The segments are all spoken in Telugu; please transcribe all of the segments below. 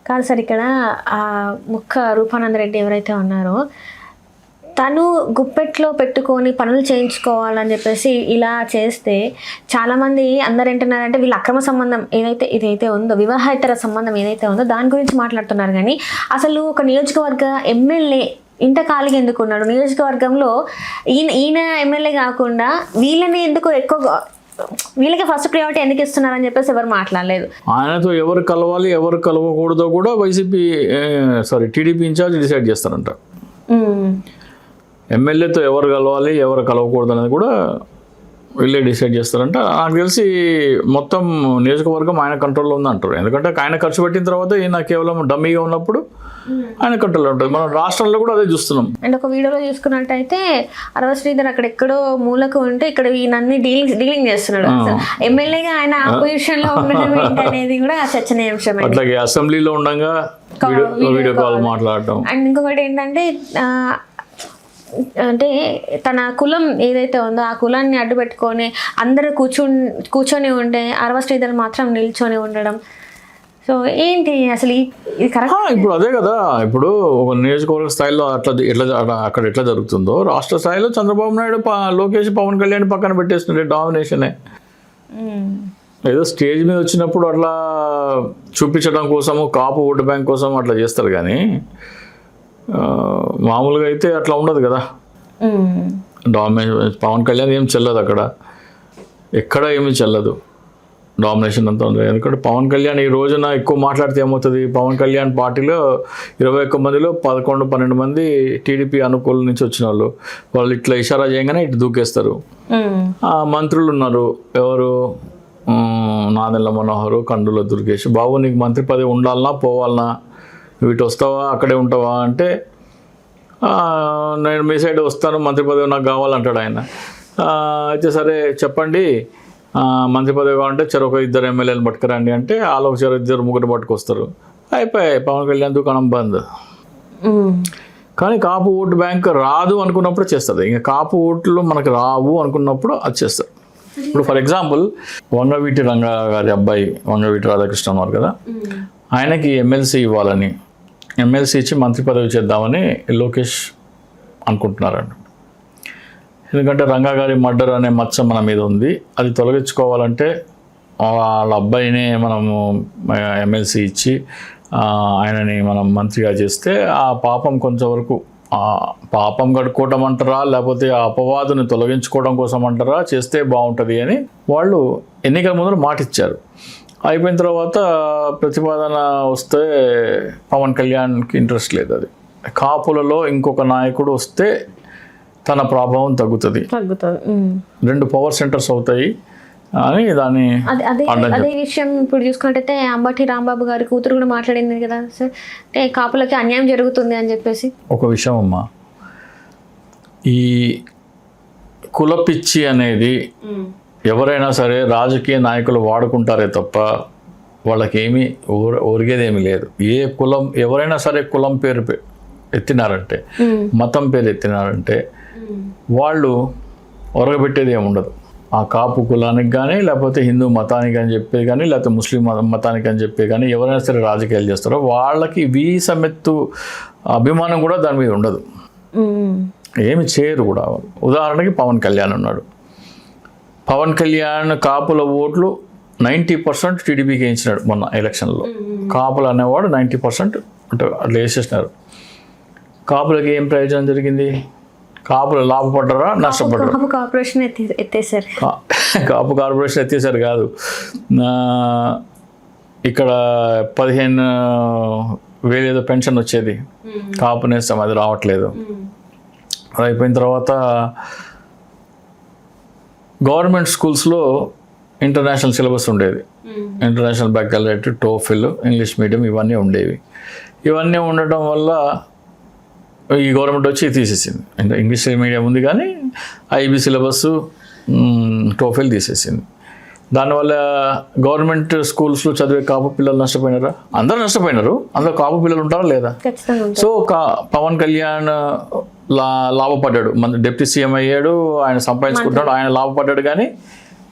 కాదు సార్, ఇక్కడ ముక్క రూపానందరెడ్డి ఎవరైతే ఉన్నారో తను గుప్పెట్లో పెట్టుకొని పనులు చేయించుకోవాలని చెప్పేసి ఇలా చేస్తే చాలామంది అందరు ఏంటున్నారంటే వీళ్ళ అక్రమ సంబంధం ఇదైతే ఉందో, వివాహేతర సంబంధం ఏదైతే ఉందో దాని గురించి మాట్లాడుతున్నారు. కానీ అసలు ఒక నియోజకవర్గ ఎమ్మెల్యే ఇంత ఖాళీగా ఎందుకు ఉన్నాడు? నియోజకవర్గంలో ఈయన ఎమ్మెల్యే కాకుండా వీళ్ళని ఎందుకు ఎక్కువ, వీళ్ళకి ఫస్ట్ ప్రియారిటీ ఎందుకు ఇస్తున్నారని చెప్పేసి ఎవరు మాట్లాడలేదు. ఆయనతో ఎవరు కలవాలి ఎవరు కలవకూడదో కూడా టీడీపీ ఇన్ఛార్జ్ డిసైడ్ చేస్తారంట. ఎమ్మెల్యేతో ఎవరు కలవాలి ఎవరు కలవకూడదు అనేది కూడా వీళ్ళే డిసైడ్ చేస్తారంట. నాకు తెలిసి మొత్తం నియోజకవర్గం ఆయన కంట్రోల్లో ఉందంటారు. ఎందుకంటే ఆయన ఖర్చు పెట్టిన తర్వాత ఈయన కేవలం డమ్మీగా ఉన్నప్పుడు ఆయన కంట్రోల్లో ఉంటుంది. మనం రాష్ట్రంలో కూడా అదే చూస్తున్నాం. అండ్ ఒక వీడియోలో చూసుకున్నట్టయితే అరవ శ్రీధర్ అక్కడ ఎక్కడో మూలకు ఉంటే ఇక్కడ ఈయనన్ని డీలింగ్ చేస్తున్నాడు. ఎమ్మెల్యేగా ఆయన ఆపోజిషన్ లో ఉండడం ఏంటనేది కూడా చర్చనీయాంశం. అట్లాగే అసెంబ్లీలో ఉండగా వీడియో కాల్ మాట్లాడటం. అండ్ ఇంకొకటి ఏంటంటే అంటే తన కులం ఏదైతే ఉందో ఆ కులాన్ని అడ్డు పెట్టుకొని అందరూ కూర్చొని ఉంటే అరవ శ్రీధర్ మాత్రం నిల్చొని ఉండడం. సో ఏంటి అసలు ఇది కరెక్ట్? ఇప్పుడు అదే కదా, ఇప్పుడు ఒక నియోజకవర్గ స్థాయిలో అక్కడ ఎట్లా జరుగుతుందో రాష్ట్ర స్థాయిలో చంద్రబాబు నాయుడు లోకేష్ పవన్ కళ్యాణ్ పక్కన పెట్టేస్తుండే డామినేషనే. ఏదో స్టేజ్ మీద వచ్చినప్పుడు అట్లా చూపించడం కోసము, కాపు ఓటు బ్యాంక్ కోసం అట్లా చేస్తారు. కానీ మామూలుగా అయితే అట్లా ఉండదు కదా. డామినేషన్ పవన్ కళ్యాణ్ ఏం చెల్లదు అక్కడ, ఎక్కడ ఏమీ చెల్లదు. డామినేషన్ అంతా ఉంది. ఎందుకంటే పవన్ కళ్యాణ్ ఈ రోజున ఎక్కువ మాట్లాడితే ఏమవుతుంది, పవన్ కళ్యాణ్ పార్టీలో 21 మందిలో 11-12 మంది టీడీపీ అనుకూల నుంచి వచ్చిన వాళ్ళు ఇట్లా ఇషారా చేయగానే ఇటు దూకేస్తారు. మంత్రులు ఉన్నారు, ఎవరు నాదెండ్ల మనోహర్, కందుల దుర్గేష్. బాబు నీకు మంత్రి పదవి ఉండాలన్నా పోవాలన్నా, నువ్వు ఇటు వస్తావా అక్కడే ఉంటావా అంటే నేను మీ సైడ్ వస్తాను, మంత్రి పదవి నాకు కావాలంటాడు ఆయన. అయితే సరే చెప్పండి మంత్రి పదవి కావాలంటే చెరొక 2 ఎమ్మెల్యేలు పట్టుకురండి అంటే వాళ్ళొక 2-3 పట్టుకొస్తారు. అయిపోయాయి, పవన్ కళ్యాణ్ దుకాణం బంద్. కానీ కాపు ఓటు బ్యాంక్ రాదు అనుకున్నప్పుడు చేస్తుంది. ఇంకా కాపు ఓట్లు మనకు రావు అనుకున్నప్పుడు అది చేస్తారు. ఇప్పుడు ఫర్ ఎగ్జాంపుల్ వంగవీటి రంగా గారి అబ్బాయి వంగవీటి రాధాకృష్ణ ఉన్నారు కదా, ఆయనకి ఎమ్మెల్సీ ఇవ్వాలని, ఎమ్మెల్సీ ఇచ్చి మంత్రి పదవి చేద్దామని లోకేష్ అనుకుంటున్నారండి. ఎందుకంటే రంగా గారి మర్డర్ అనే మచ్చ మన మీద ఉంది, అది తొలగించుకోవాలంటే వాళ్ళ అబ్బాయినే మనము ఎమ్మెల్సీ ఇచ్చి ఆయనని మనం మంత్రిగా చేస్తే ఆ పాపం కొంచెంవరకు పాపం కడుక్కోవటం అంటారా లేకపోతే ఆ అపవాదుని తొలగించుకోవడం కోసం అంటారా చేస్తే బాగుంటుంది అని వాళ్ళు ఎన్నికల ముందర మాట ఇచ్చారు. అయిపోయిన తర్వాత ప్రతిపాదన వస్తే పవన్ కళ్యాణ్కి ఇంట్రెస్ట్ లేదు. అది కాపులలో ఇంకొక నాయకుడు వస్తే తన ప్రభావం తగ్గుతుంది, 2 పవర్ సెంటర్స్ అవుతాయి అని దాన్ని అదే విషయం ఇప్పుడు చూసుకున్నట్టయితే అంబటి రాంబాబు గారి కూతురు కూడా మాట్లాడింది కదా సార్, అంటే కాపులకి అన్యాయం జరుగుతుంది అని చెప్పేసి. ఒక విషయం అమ్మా, ఈ కులపిచ్చి అనేది ఎవరైనా సరే రాజకీయ నాయకులు వాడుకుంటారే తప్ప వాళ్ళకేమీ ఒరిగేదేమీ లేదు. ఏ కులం ఎవరైనా సరే కులం పేరు ఎత్తినారంటే, మతం పేరు ఎత్తినారంటే వాళ్ళు ఒరగబెట్టేది ఏమి ఉండదు. ఆ కాపు కులానికి కానీ లేకపోతే హిందూ మతానికి అని చెప్పే కానీ లేకపోతే ముస్లిం మతానికి అని చెప్పే కానీ ఎవరైనా సరే రాజకీయాలు చేస్తారో వాళ్ళకి వీసమెత్తు అభిమానం కూడా దాని మీద ఉండదు, ఏమి చేయరు కూడా. ఉదాహరణకి పవన్ కళ్యాణ్ ఉన్నాడు. పవన్ కళ్యాణ్ కాపుల ఓట్లు 90% టీడీపీకి వేయించినాడు మొన్న ఎలక్షన్లో. కాపులు అనేవాడు 90% అంటే అట్లా వేసేసినారు. కాపులకి ఏం ప్రయోజనం జరిగింది? కాపులు లాభపడ్డారా నష్టపడ్డారు? కాపు కార్పొరేషన్ ఎత్తేసారు కాదు, ఇక్కడ 15,000 ఏదో పెన్షన్ వచ్చేది, కాపు నేస్తం అది రావట్లేదు. అది అయిపోయిన తర్వాత గవర్నమెంట్ స్కూల్స్లో ఇంటర్నేషనల్ సిలబస్ ఉండేది, ఇంటర్నేషనల్ బ్యాకలరేట్, టోఫిల్, ఇంగ్లీష్ మీడియం ఇవన్నీ ఉండేవి. ఇవన్నీ ఉండటం వల్ల ఈ గవర్నమెంట్ వచ్చి తీసేసింది. అంటే ఇంగ్లీష్ మీడియం ఉంది కానీ ఐబీ సిలబస్, టోఫిల్ తీసేసింది. దానివల్ల గవర్నమెంట్ స్కూల్స్లో చదివే కాపు పిల్లలు నష్టపోయినారా? అందరూ నష్టపోయినారు. అందులో కాపు పిల్లలు ఉంటారా లేదా? సో పవన్ కళ్యాణ్ లాభపడ్డాడు, మన డిప్యూటీ సీఎం అయ్యాడు, ఆయన సంపాదించుకుంటున్నాడు, ఆయన లాభపడ్డాడు, కానీ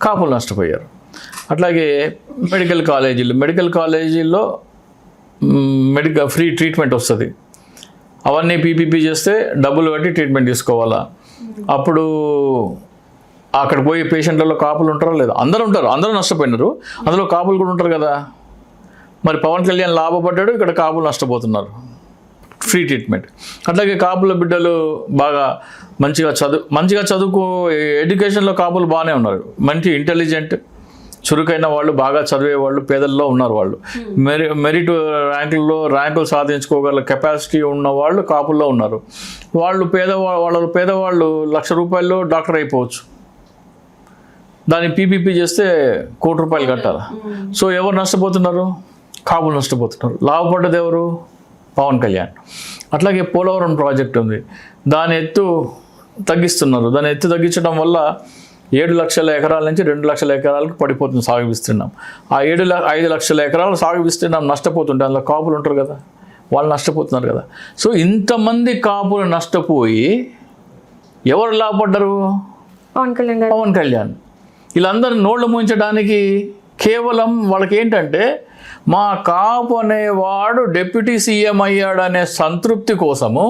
కాపులు నష్టపోయారు. అట్లాగే మెడికల్ కాలేజీల్లో ఫ్రీ ట్రీట్మెంట్ వస్తుంది. అవన్నీ పీపీపీ చేస్తే డబ్బులు కట్టి ట్రీట్మెంట్ తీసుకోవాలా. అప్పుడు అక్కడ పోయి పేషెంట్లలో కాపులు ఉంటారో లేదా? అందరూ ఉంటారు, అందరూ నష్టపోయినారు, అందులో కాపులు కూడా ఉంటారు కదా. మరి పవన్ కళ్యాణ్ లాభపడ్డాడు, ఇక్కడ కాపులు నష్టపోతున్నారు. Free treatment. అట్లాగే కాపుల బిడ్డలు బాగా మంచిగా చదువుకో ఎడ్యుకేషన్లో కాపులు బాగానే ఉన్నారు. మంచి ఇంటెలిజెంట్ చురుకైన వాళ్ళు, బాగా చదివే వాళ్ళు పేదల్లో ఉన్నారు. వాళ్ళు మెరిట్ ర్యాంకులు సాధించుకోగల కెపాసిటీ ఉన్న వాళ్ళు కాపుల్లో ఉన్నారు. వాళ్ళు పేదవాళ్ళు ₹1,00,000 డాక్టర్ అయిపోవచ్చు. దాన్ని పీపీపీ చేస్తే ₹1,00,00,000 కట్టాలి. సో ఎవరు నష్టపోతున్నారు? కాపులు నష్టపోతున్నారు. లాభపడ్డది ఎవరు? పవన్ కళ్యాణ్. అట్లాగే పోలవరం ప్రాజెక్ట్ ఉంది, దాని ఎత్తు తగ్గిస్తున్నారు. దాని ఎత్తు తగ్గించడం వల్ల 7 లక్షల ఎకరాల నుంచి 2 లక్షల ఎకరాలకు పడిపోతుంది సాగు విస్తీర్ణం. ఆ 5 లక్షల ఎకరాల సాగు విస్తీర్ణం నష్టపోతుంటే అందులో కాపులు ఉంటారు కదా, వాళ్ళు నష్టపోతున్నారు కదా. సో ఇంతమంది కాపులు నష్టపోయి ఎవరు లాభపడ్డారు? పవన్ కళ్యాణ్. వీళ్ళందరూ నోళ్ళు ముంచడానికి కేవలం వాళ్ళకి ఏంటంటే, మా కాపు అనేవాడు డిప్యూటీ సీఎం అయ్యాడనే సంతృప్తి కోసము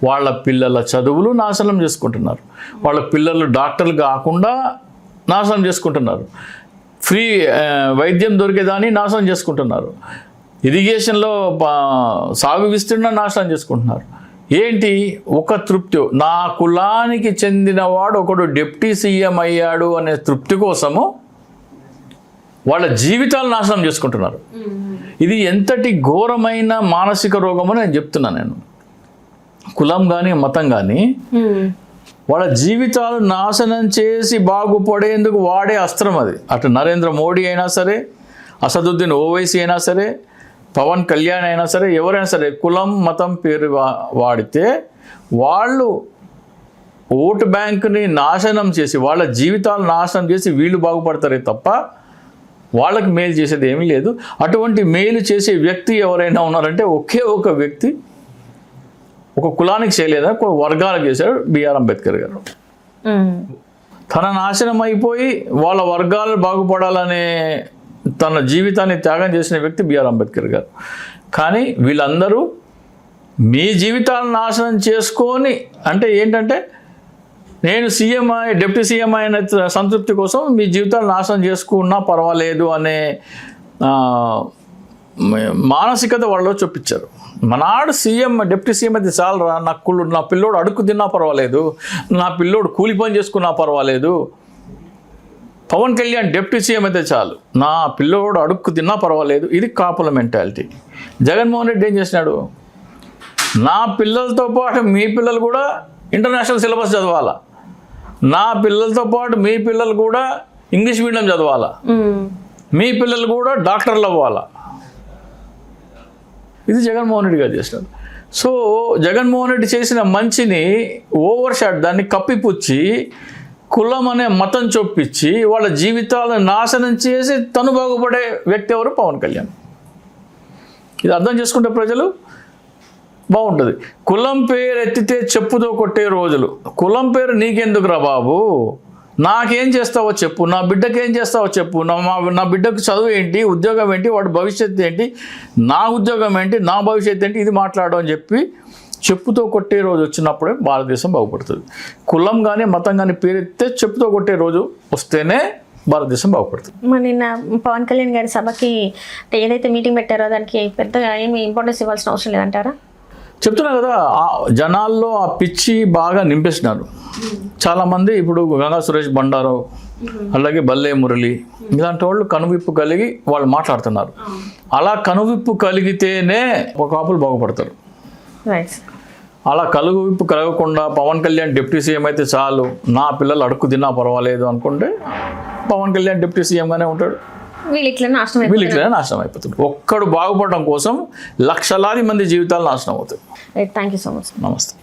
వాళ్ళ పిల్లల చదువులు నాశనం చేసుకుంటున్నారు. వాళ్ళ పిల్లలు డాక్టర్లు కాకుండా నాశనం చేసుకుంటున్నారు. ఫ్రీ వైద్యం దొరికేదాన్ని నాశనం చేసుకుంటున్నారు. ఇరిగేషన్లో సాగు విస్తీర్ణం నాశనం చేసుకుంటున్నారు. ఏంటి? ఒక తృప్తి, నా కులానికి చెందినవాడు ఒకడు డిప్యూటీ సీఎం అయ్యాడు అనే తృప్తి కోసము వాళ్ళ జీవితాలు నాశనం చేసుకుంటున్నారు. ఇది ఎంతటి ఘోరమైన మానసిక రోగమో నేను చెప్తున్నాను. నేను కులం కానీ మతం కానీ వాళ్ళ జీవితాలు నాశనం చేసి బాగుపడేందుకు వాడే అస్త్రం అది. అటు నరేంద్ర మోడీ అయినా సరే, అసదుద్దీన్ ఓవైసీ అయినా సరే, పవన్ కళ్యాణ్ అయినా సరే, ఎవరైనా సరే కులం మతం పేరు వాడితే వాళ్ళు ఓటు బ్యాంకుని నాశనం చేసి వాళ్ళ జీవితాలు నాశనం చేసి వీళ్ళు బాగుపడతారే తప్ప వాళ్ళకి మేలు చేసేది ఏమీ లేదు. అటువంటి మేలు చేసే వ్యక్తి ఎవరైనా ఉన్నారంటే ఒకే ఒక వ్యక్తి, ఒక కులానికి చేయలేదా, ఒక వర్గాలకు చేశాడు, బిఆర్ అంబేద్కర్ గారు. తన నాశనం అయిపోయి వాళ్ళ వర్గాలు బాగుపడాలనే తన జీవితాన్ని త్యాగం చేసిన వ్యక్తి బిఆర్ అంబేద్కర్ గారు. కానీ వీళ్ళందరూ మీ జీవితాలను నాశనం చేసుకొని, అంటే ఏంటంటే నేను డిప్యూటీ సీఎం అయిన సంతృప్తి కోసం మీ జీవితాలు నాశనం చేసుకున్నా పర్వాలేదు అనే మానసికత వాళ్ళలో చూపించారు. మనాడు డిప్యూటీ సీఎం అయితే చాలరా, నా పిల్లోడు అడుక్కు తిన్నా పర్వాలేదు, నా పిల్లోడు కూలి పని చేసుకున్నా పర్వాలేదు, పవన్ కళ్యాణ్ డిప్యూటీ సీఎం అయితే చాలు, నా పిల్లోడు అడుక్కు తిన్నా పర్వాలేదు. ఇది కాపుల మెంటాలిటీ. జగన్మోహన్ రెడ్డి ఏం చేసినాడు? నా పిల్లలతో పాటు మీ పిల్లలు కూడా ఇంటర్నేషనల్ సిలబస్ చదవాలా, నా పిల్లలతో పాటు మీ పిల్లలు కూడా ఇంగ్లీష్ మీడియం చదవాలా, మీ పిల్లలు కూడా డాక్టర్లు అవ్వాలా. ఇది జగన్మోహన్ రెడ్డి గారు చేసినారు. సో జగన్మోహన్ రెడ్డి చేసిన మంచిని దాన్ని కప్పిపుచ్చి కులం అనే మతం చొప్పించి వాళ్ళ జీవితాలను నాశనం చేసి తను బాగుపడే వ్యక్తి ఎవరు? పవన్ కళ్యాణ్. ఇది అర్థం చేసుకుంటే ప్రజలు బాగుంటుంది. కులం పేరు ఎత్తితే చెప్పుతో కొట్టే రోజులు. కులం పేరు నీకెందుకురా బాబు, నాకేం చేస్తావో చెప్పు, నా బిడ్డకి ఏం చేస్తావో చెప్పు, నా బిడ్డకు చదువు ఏంటి, ఉద్యోగం ఏంటి, వాడి భవిష్యత్తు ఏంటి, నా ఉద్యోగం ఏంటి, నా భవిష్యత్తు ఏంటి, ఇది మాట్లాడడం అని చెప్పి చెప్పుతో కొట్టే రోజు వచ్చినప్పుడే భారతదేశం బాగుపడుతుంది. కులం కానీ మతం కానీ పేరెత్తే చెప్పుతో కొట్టే రోజు వస్తేనే భారతదేశం బాగుపడుతుంది. మరి నిన్న పవన్ కళ్యాణ్ గారి సభకి ఏదైతే మీటింగ్ పెట్టారో దానికి పెద్దగా ఏమి ఇంపార్టెన్స్ ఇవ్వాల్సిన అవసరం లేదంటారా? చెప్తున్నా కదా, జనాల్లో ఆ పిచ్చి బాగా నింపేసినారు చాలామంది. ఇప్పుడు గంగా సురేష్ బండారావు, అలాగే బల్లే మురళి, ఇలాంటి వాళ్ళు కనువిప్పు కలిగి వాళ్ళు మాట్లాడుతున్నారు. అలా కనువిప్పు కలిగితేనే ఒక కాపులు బాగుపడతారు. అలా కలుగువిప్పు కలగకుండా పవన్ కళ్యాణ్ డిప్యూటీ సీఎం అయితే చాలు, నా పిల్లలు అడుక్కు తిన్నా పర్వాలేదు అనుకుంటే పవన్ కళ్యాణ్ డిప్యూటీ సీఎంగానే ఉంటాడు, వీళ్ళు ఇట్లనే నాశనం అయిపోతుంది. ఒక్కడు బాగుపడడం కోసం లక్షలాది మంది జీవితాలు నాశనం అవుతాయి. Thank you so much. నమస్తే.